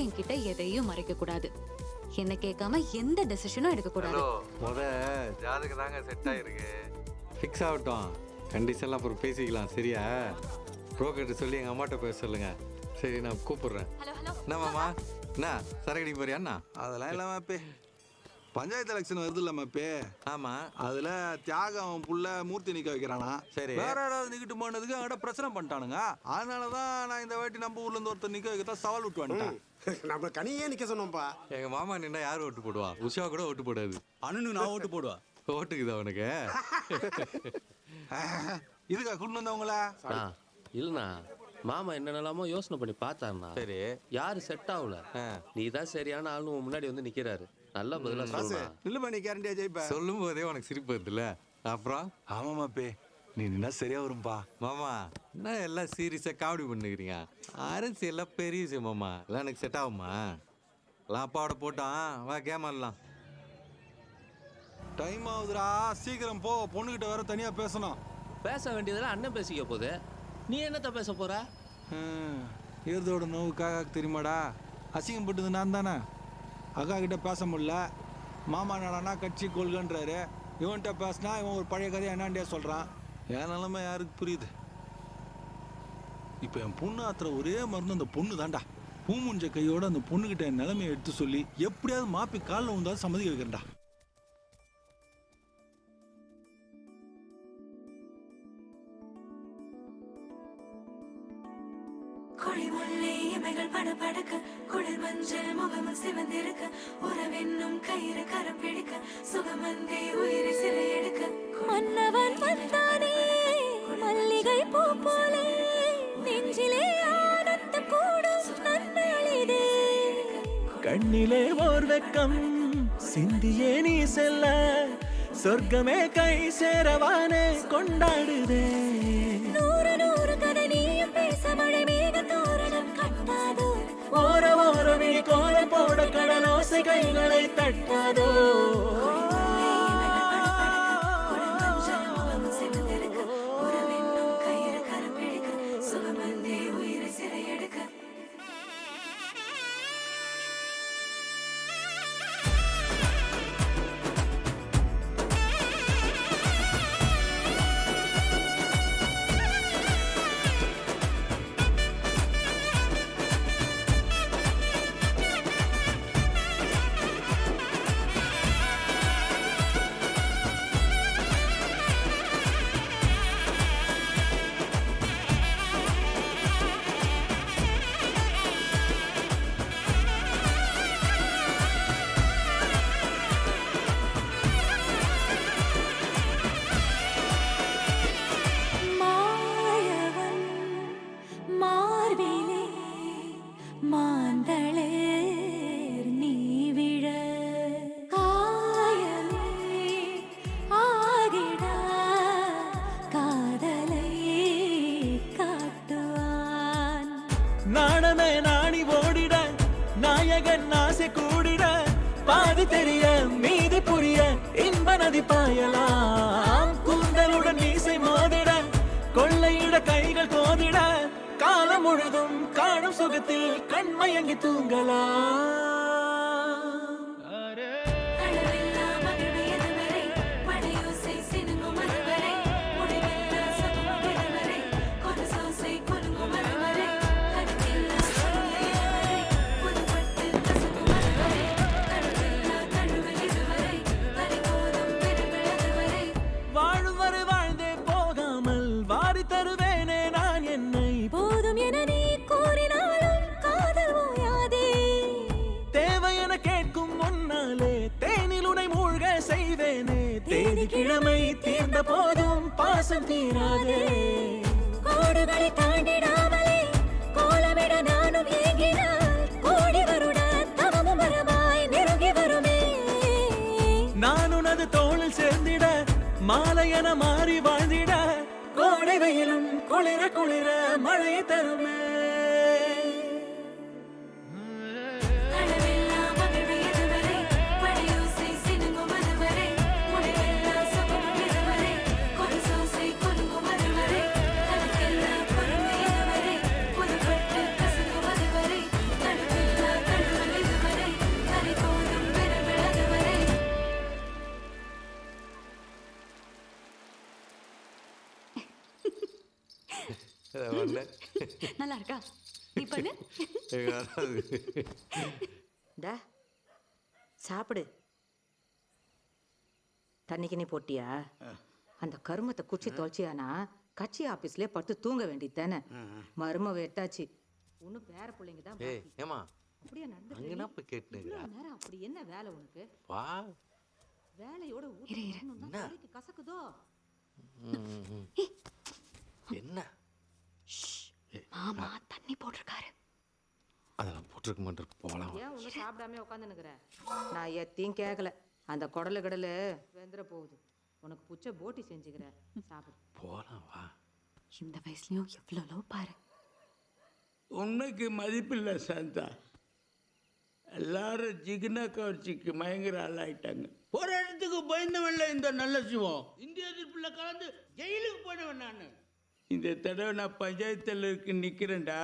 என்கிட்ட எதையும் மறைக்க கூடாது. என்ன கேட்காம எந்த டெசிஷனும் எடுக்க கூடாது. ஜாதகம் தாங்க செட் ஆயிருக்கு. ஃபிக்ஸ் ஆகட்டும், கண்டிஷன்லாம் அப்புறம் பேசிக்கலாம். சரியா? ப்ரோக்கர்ட்ட சொல்லி எங்கள் அம்மாட்ட பேச சொல்லுங்க. சரி, நான் கூப்பிடுறேன். என்ன மாமா, என்ன சரக்கடிக்கு போறியா? அண்ணா அதெல்லாம் இல்லாம அப்பே பஞ்சாயத்து எலெக்ஷன் வருது இல்ல மாப்பே. ஆமா, அதுல தியாகம் புள்ள மூர்த்தி நிக்க வைக்கிறானா. சரி, வேற யாராவது நிக்கிட்டு போனதுக்கு அவட பிரச்சனை பண்ணிட்டானுங்க. அதனாலதான் நான் இந்த வாட்டி நம்ம ஊர்ல இருந்து ஒருத்தர் நிக்க வைக்கத்தான் சவால் விட்டு வந்துட்டேன். நம்ம கனியே நிக்க சொன்னோம்ப்பா. எங்க மாமா நின்னா யார் ஓட்டு போடுவா? உஷா கூட ஓட்டு போடாது. அண்ணனு நான் ஓட்டு போடுவா. ஓட்டுக்குதா அவனுக்கு? இதுக்கா கொண்டு வந்தவங்களா? இல்லண்ணா, மாமா என்னென்னலாமோ யோசனை பண்ணி பார்த்தாருண்ணா. சரி, யாரு செட் ஆகல, நீ தான் சரியான ஆளு முன்னாடி வந்து நிக்கிறாரு. நல்ல பதிலா சொல்லுங்க. இல்ல பண்ணி கேரண்டியா ஜெயிப்ப. சொல்லும் போதே உனக்கு சிரிப்பு வருதுல்ல? அப்புறம் ஆமா மாப்பே, நீ நின்னா சரியா வரும்பா. மாமா என்ன எல்லாம் சீரியஸா காமெடி பண்ணுக்கிறீங்க? அரசியல்லாம் பெரிய விஷயம் மாமா. எல்லாம் எனக்கு செட் ஆகுமா? எல்லாம் அப்பாவோட போட்டான். வா கேம் ஆடலாம். டைம் ஆகுதுடா, சீக்கிரம் போ. பொண்ணுகிட்ட வேற தனியா பேசணும். பேச வேண்டியதெல்லாம் அண்ணன் பேசிக்க போகுது. நீ என்னத்த பேச போற? ஏதோட நோவு காக்கா தெரியுமாடா? அசிங்கம் பட்டது நான் தானே. அக்கா கிட்ட பேச முடியல. மாமா நாடானா கட்சி கொள்கன்றாரு. இவன்கிட்ட பேசினா இவன் ஒரு பழைய கதையை என்னாண்டியா சொல்கிறான். என் நிலைமை யாருக்கு புரியுது? இப்போ என் பொண்ணு ஆத்துற ஒரே மருந்து அந்த பொண்ணு தான்டா. பூ முஞ்ச கையோட அந்த பொண்ணுகிட்ட என் நிலைமையை எடுத்து சொல்லி எப்படியாவது மாப்பி காலில் வந்தாலும் சம்மதிக்க வைக்கிறேன்டா. படபடக்க குளிர் மஞ்சள் முகமும் சிவந்திருக்க உறவென்னும் கயிறு கரம் பிடிக்க சுகமந்தே உயிரை சிறை எடுக்க மன்னவன் வந்தானே மல்லிகை பூ போலே நெஞ்சிலே ஆனந்தம் கூடும் நன்னாளிதே. கண்ணிலே ஓர் வெக்கம் சிந்தியே நீ செல்ல சொர்க்கமே கை சேரவானே கொண்டாடுதே. நூறு நூறு கதை நீயும் பேச மழை மேக தோரணம் கட்டாதோ. ஓர ஓரமே கோல போட கடலோசை கைகளை தட்டாதோ. நாணமே நாணி ஓடிட நாயகன் ஆசை கூடிட பாதி தெரிய மீதி புரிய இன்ப நதி பாயலாம். கூந்தலுடன் மீசை மோதிட கொள்ளையிட கைகள் கோதிட காலம் முழுதும் காணும் சுகத்தில் கண்மயங்கி தூங்கலாம். கிழமை தீர்ந்த போதும் பாசம் தீராதே. கோடுகளை தாண்டிடாமலே கோலமிட நானும் ஏங்கினால் கோடி வருட தவமும் வரமாய் நெருங்கி வருமே. நான் உனது தோளில் சேர்ந்திட மாலையன மாறி வாழ்ந்திட கோடை வெயிலும் குளிர குளிர மழை தருமே. பண்ணேன். நல்லா இருக்கா? நீ பண்ணு. வராது. டா சாப்பிடு. தண்ணிக்கு நீ போட்டியா? அந்த கருமத்தை குச்சி தொலைச்சியானா கட்சி ஆபீஸ்லயே படுத்து தூங்க வேண்டியது தானே. மரும வெட்டாச்சு. ஒன்னும் பேர பிள்ளைங்க தான் ஏய் ஏமா அப்படியே நடந்து அங்கனா போய் கேட்டுனுக்குறா. நேரம் அப்படி என்ன வேலை உனக்கு? வா. வேலையோட ஊருக்கு கசக்குதோ? என்ன மாமா தண்ணி போட்டிருக்காரு. அதெல்லாம் போட்டிருக்க மாட்டிருக்கு. போகலாம். ஏன் ஒன்றும் சாப்பிடாம உட்காந்துனுக்குறேன்? நான் எத்தையும் கேட்கல. அந்த குடலு கடலு வெந்துட போகுது. உனக்கு புச்ச போட்டி செஞ்சுக்கிறேன், சாப்பிடு. போகலாம் வா. இந்த வயசுலயும் எவ்வளோ பாரு. உனக்கு மதிப்பில்லை சாந்தா. எல்லாரும் ஜிகினா கவர்ச்சிக்கு பயங்கர ஆளாயிட்டாங்க. ஒரு இடத்துக்கு பயந்தவன்ல இந்த நல்ல சிவம். இந்திய எதிர்ப்புல கலந்து ஜெயிலுக்கு போனவன் நான். இந்த தடவை நான் பஞ்சாயத்தில் நிற்கிறேன்டா.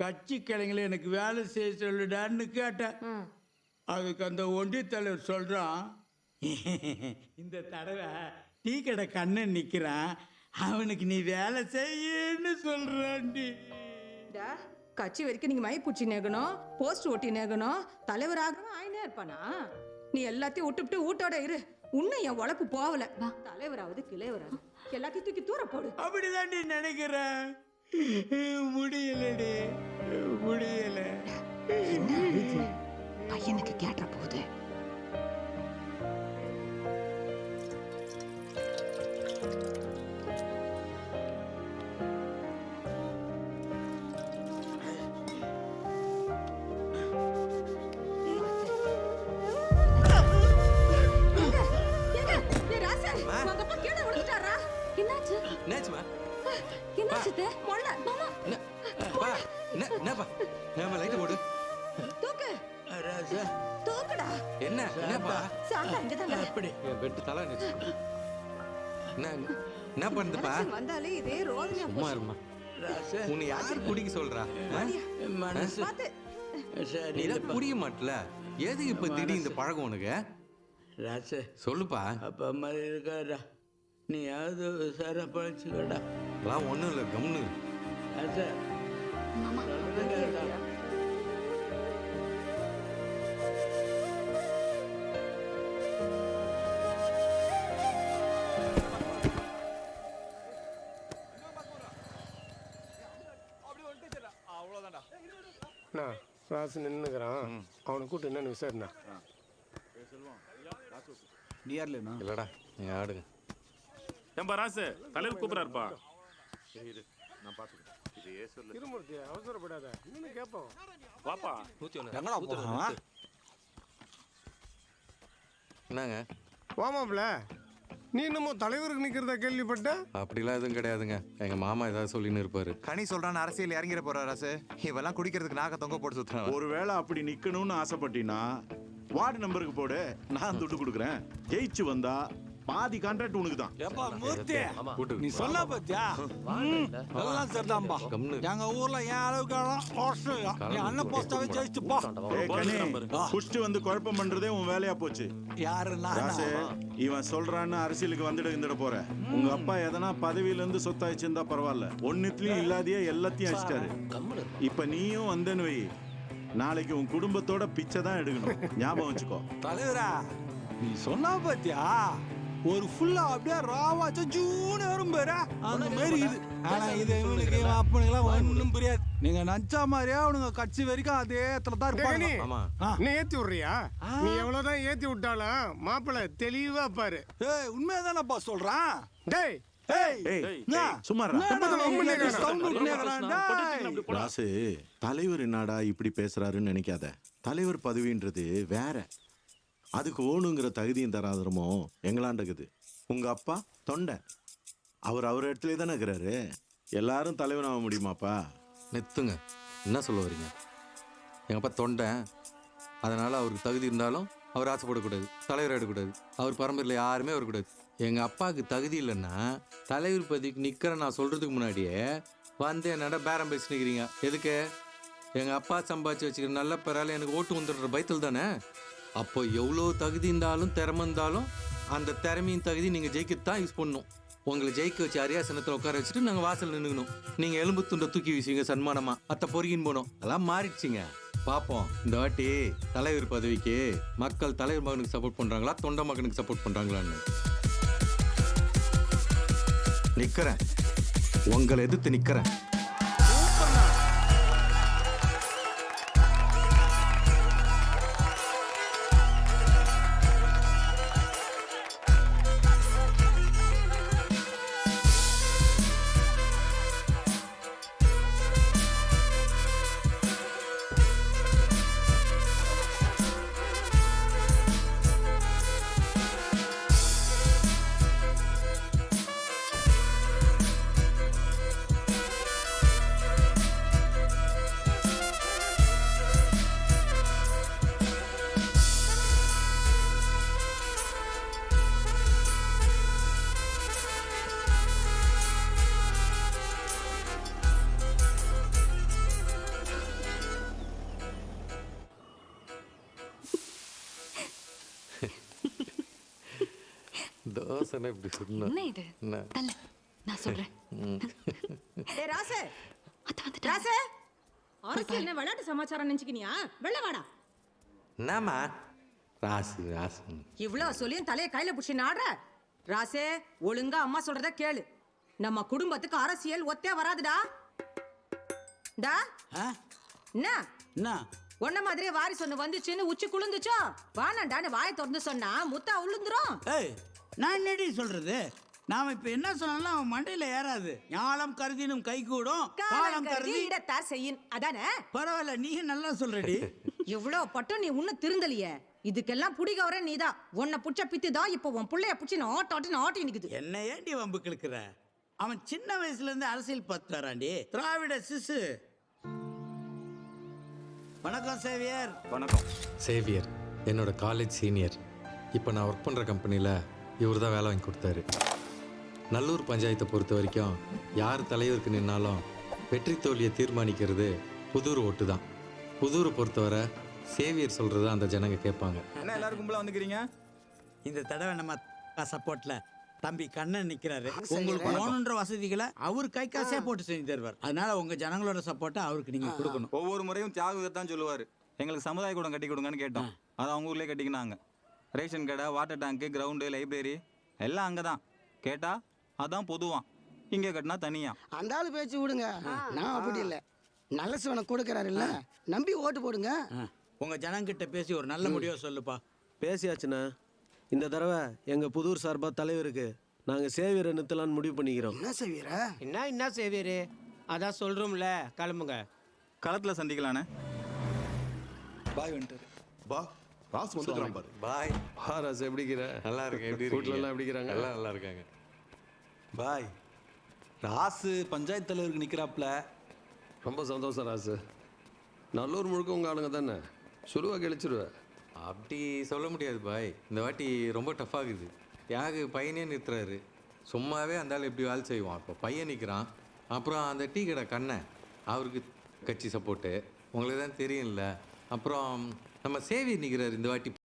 கட்சி கிளைங்களை எனக்கு வேலை செய்ய சொல்லுடான்னு கேட்டேன். அதுக்கு அந்த ஒன்றிய தலைவர் சொல்கிறான், இந்த தடவை டீ கடை கண்ணன் நிற்கிறான், அவனுக்கு நீ வேலை செய்யன்னு சொல்கிறான்டி. கட்சி வரைக்கும் நீங்க மை பூச்சி நேகணும், போஸ்ட் ஒட்டி நேகணும், தலைவர் ஆகணும் ஆயினே இருப்பானா? நீ எல்லாத்தையும் விட்டுவிட்டு வீட்டோட இரு. உன்னை என் உழைப்பு போகல. தலைவராவது கிளைவராது எல்லாத்தையும் தூக்கி தூர போடு. அப்படிதாண்டி நினைக்கிறேன். முடியலடி, முடியல. பையனுக்கு கேட்ட போகுது. என்னாச்சு? என்னாச்சுமா? என்னாச்சு அத்தை? மாமா பா என்னப்பா? நம்ம லைட் போடு. தூக்கு ராசா, தூக்குடா. என்னப்பா? சாந்தா இங்க தாங்க. அப்படி என் பெட்டு தலை நிச்சு. என்ன பண்ணுதுப்பா? வந்தாலே இதே ரோதனையா சும்மா இருமா. ராசா, உன்னை யாரு குடிக்க சொல்றா? மனசு பாத்து. சரி நீ தான் குடிக்க மாட்டல. எது இப்ப திடீர் இந்த பழக்கம் உனக்கு? ராசா, சொல்லுப்பா. அப்பா மாதிரி இருக்காரா, நீயாவது சார பழச்சுக்கடா. அதெல்லாம் ஒண்ணும் இல்லை, கம்னு. ராசா, மாமா ராசு நின்னுக்கிறான். அவனை கூட்டு என்னன்னு விசாரிண்ணா. நீ யார்லண்ணா? இல்லடா நீ ஆடுங்க. ஏன்பா ராசு, தலைவர் கூப்பிடாருப்பா. திருமூர்த்தி அவசரப்படாத, இன்னும் கேட்போம். வாப்பா. எங்கடா போறான்? என்னங்க? வாமாப்ல, நீ இன்னமும் தலைவருக்கு நிக்கிறதா கேள்விப்பட்ட? அப்படிலாம் எதுவும் கிடையாதுங்க. எங்க மாமா ஏதாவது சொல்லின்னு இருப்பாரு. கனி சொல்றான் அரசியல் இறங்கிட போற ராசு. இவெல்லாம் குடிக்கிறதுக்கு நாக்க தொங்க போட்டு சுத்துறான். ஒருவேளை அப்படி நிக்கணும்னு ஆசைப்பட்டீங்கன்னா வார்டு நம்பருக்கு போடு, நான் துட்டு கொடுக்குறேன். ஜெயிச்சு வந்தா பாதி கான்ட்ராக்ட் உனக்கு தான். எப்பா மூர்த்தி, கூட்டு நீ சொல்ல பாத்தியா? எல்லாம் சரிதான்பா. கம்னு. எங்க ஊர்ல என் அளவுக்கு நீ அண்ணன் போஸ்டாவே ஜெயிச்சு போ. ஏய் கனி, குஷ்டு வந்து குழப்பம் பண்றதே உன் வேலையா போச்சு. யாரு ராசு, இவன் சொல்றான்னு அரசியலுக்கு வந்துட போற. உங்க அப்பா எதனா பதவியில இருந்து சொத்தாயிச்சிருந்தா பரவாயில்ல, ஒன்னுத்துலயும் இல்லாதையே எல்லாத்தையும் அடிச்சிட்டாரு. இப்ப நீயும் வந்தேன்னு வை, நாளைக்கு உன் குடும்பத்தோட பிச்சை தான் எடுக்கணும். ஞாபகம் வச்சுக்கோ. தலைவரா, நீ சொன்னா பாத்தியா? ஒரு ஃபுல்லா அப்படியே ராவா ஜூன்னு வரும் பாரு, அந்த மாதிரி இது. ஆனா இது இவனுக்கு அப்பனுக்கு எல்லாம் ஒண்ணும் புரியாது. நீங்க நினைச்ச மாதிரியா அவனுங்க கட்சி வரைக்கும் அதே இடத்துல தான் இருப்பாங்க. ஆமா. நீ ஏத்தி விடுறியா? நீ எவ்வளவுதான் ஏத்தி விட்டாலும் மாப்பிள்ள தெளிவா பாரு. ஏய், உண்மையாதானப்பா சொல்றான். டேய் சும்மா டேய். ராசு, தலைவர் என்னடா இப்படி பேசுறாருன்னு நினைக்காத. தலைவர் பதவின்றது வேற. அதுக்கு ஓணுங்கிற தகுதியும் தராதரமோ எங்களாண்டுக்குது. உங்க அப்பா தொண்டை, அவர் இடத்துல தானே இருக்கிறாரு. எல்லாரும் தலைவர் ஆக முடியுமாப்பா? நெத்துங்க. என்ன சொல்ல வரீங்க? எங்கள் அப்பா தொண்டை, அதனால் அவருக்கு தகுதி இருந்தாலும் அவர் ஆசைப்படக்கூடாது, தலைவர் ஆகிடக்கூடாது, அவர் பரம்பரையில் யாருமே வரக்கூடாது. எங்கள் அப்பாவுக்கு தகுதி இல்லைன்னா தலைவர் பதவிக்கு நிற்கிறேன் நான் சொல்கிறதுக்கு முன்னாடியே வந்து என்னடா பேரம் பேசி நிற்கிறீங்க. எதுக்கு? எங்கள் அப்பா சம்பாதிச்சு வச்சுக்கிற நல்ல பெறால எனக்கு ஓட்டு வந்துடுற பயத்தில் தானே. அப்போ எவ்வளோ தகுதி இருந்தாலும் திறமை இருந்தாலும் அந்த திறமையின் தகுதி நீங்கள் ஜெயிக்கத்தான் யூஸ் பண்ணணும். உங்களை ஜெயிக்க வச்சு அரியாசனத்தில் உட்கார வச்சுட்டு நாங்கள் வாசல் நின்றுக்கணும். நீங்கள் எலும்பு துண்டை தூக்கி வீசுவீங்க சன்மானமா, அத்தை பொறுகின்னு போனோம். அதெல்லாம் மாறிடுச்சிங்க. பார்ப்போம் இந்த வாட்டி தலைவர் பதவிக்கு மக்கள் தலைவர் மகனுக்கு சப்போர்ட் பண்ணுறாங்களா, தொண்டை மகனுக்கு சப்போர்ட் பண்ணுறாங்களான்னு. நிற்கிறேன், உங்களை எதிர்த்து நிற்கிறேன். தோசனை இப்படி சொன்ன என்ன இது? தள்ளு, நான் சொல்றேன். டேய் ராசே, ராசே, அரசியல் என்ன விளையாட்டு சமாச்சாரம் நினைச்சுக்கினியா? வெள்ள வாடா. என்னம்மா ராசு ராசு இவ்ளோ சொல்லியும் தலையை கையில புடிச்சு நாடுற. ராசே, ஒழுங்கா அம்மா சொல்றத கேளு. நம்ம குடும்பத்துக்கு அரசியல் ஒத்தே வராதுடா. டா என்ன உன்ன மாதிரியே வாரிசு ஒண்ணு வந்துச்சுன்னு உச்சி குளுந்துச்சோ, வானாண்டான்னு வாயை திறந்து சொன்னா முத்தா உளுந்துரும். ஏய், நான் என்னடி சொல்றது? நாம இப்ப என்ன சொன்னாலும் அவன் மண்டையில ஏறாது. ஞாலம் கருதினும் கை கூடும், காலம் கருதி இடத்தார் செய்யும். அதானே? பரவாயில்ல, நீ நல்லா சொல்றடி. இவ்ளோ பட்டும் நீ உன்ன திருந்தலையே. இதுக்கெல்லாம் புடிகவரே நீதான். உன்னை புடிச்ச பித்து தான் இப்ப உன் புள்ளைய புடிச்சு ஆட்டி நிக்குது. என்ன ஏண்டி வம்பு கிழக்குற? அவன் சின்ன வயசுல இருந்து அரசியல் பார்த்து வராண்டி. திராவிட சிசு. வணக்கம் சேவியர். வணக்கம். சேவியர் என்னோட காலேஜ் சீனியர். இப்போ நான் ஒர்க் பண்ணுற கம்பெனியில் இவர் தான் வேலை வாங்கி கொடுத்தாரு. நல்லூர் பஞ்சாயத்தை பொறுத்த வரைக்கும் யார் தலைவருக்கு நின்னாலும் வெற்றி தோல்வியை தீர்மானிக்கிறது புதூர் ஓட்டு தான். புதூரை பொறுத்தவரை சேவியர் சொல்கிறது அந்த ஜனங்க கேட்பாங்க. என்ன எல்லாரும் கும்பலாக வந்துக்கிறீங்க? இந்த தடவை நம்ம சப்போர்ட்ல தம்பி கண்ணன் நிக்கிறாரு. உங்களுக்கு வேணுன்ற வசதிகளை அவர் கை காசே போட்டு செஞ்சு தருவார். அதனால உங்க ஜனங்களோட சப்போர்ட்டை அவருக்கு நீங்க கொடுக்கணும். ஒவ்வொரு முறையும் தியாகத்தான் சொல்லுவார். எங்களுக்கு சமுதாய கூடம் கட்டி கொடுங்கன்னு கேட்டோம். அதை அவங்க ஊர்லேயே கட்டிக்கினாங்க. ரேஷன் கடை, வாட்டர் டேங்க்கு, கிரவுண்டு, லைப்ரரி எல்லாம் அங்கே தான். கேட்டால் அதான் பொதுவான், இங்கே கட்டினா தனியா. அந்த ஆள் பேச்சு விடுங்க. நான் அப்படி இல்லை. நல்ல சிவனை கொடுக்குறாரு இல்லை, நம்பி ஓட்டு போடுங்க. உங்க ஜனங்கிட்ட பேசி ஒரு நல்ல முடிவை சொல்லுப்பா. பேசியாச்சுண்ணா. இந்த தடவை எங்கள் புதூர் சார்பாக தலைவருக்கு நாங்கள் சேவியரை நிறுத்தலான்னு முடிவு பண்ணிக்கிறோம். என்ன சேவியரா? என்ன சேவியரு? அதான் சொல்கிறோம்ல, கிளம்புங்க. களத்தில் சந்திக்கலானே. பாய் வந்துட்டாரு. பா ராசு வந்துக்கிறான் பாரு. பாய். ராசு எப்படிங்கிற? நல்லா இருக்கேன். எப்படி வீட்டிலலாம் எப்படிங்கிறாங்க? எல்லாம் நல்லா இருக்காங்க. பாய், ராசு பஞ்சாயத்து தலைவருக்கு நிற்கிறாப்புல. ரொம்ப சந்தோஷம் ராசு. நல்லூர் முழுக்க உங்கள் ஆளுங்க தானே, சுருவா கழிச்சிருவேன். அப்படி சொல்ல முடியாது பாய். இந்த வாட்டி ரொம்ப டஃப்பாகுது. யாகு பையனே நிறுத்துறாரு. சும்மாவே அந்த ஆள் எப்படி வேலை செய்வான். இப்போ பையன் நிற்கிறான். அப்புறம் அந்த டீ கடை கண்ணன், அவருக்கு கட்சி சப்போர்ட்டு உங்களுக்கு தான் தெரியும்ல. அப்புறம் நம்ம சேவியர் நிற்கிறார் இந்த வாட்டி.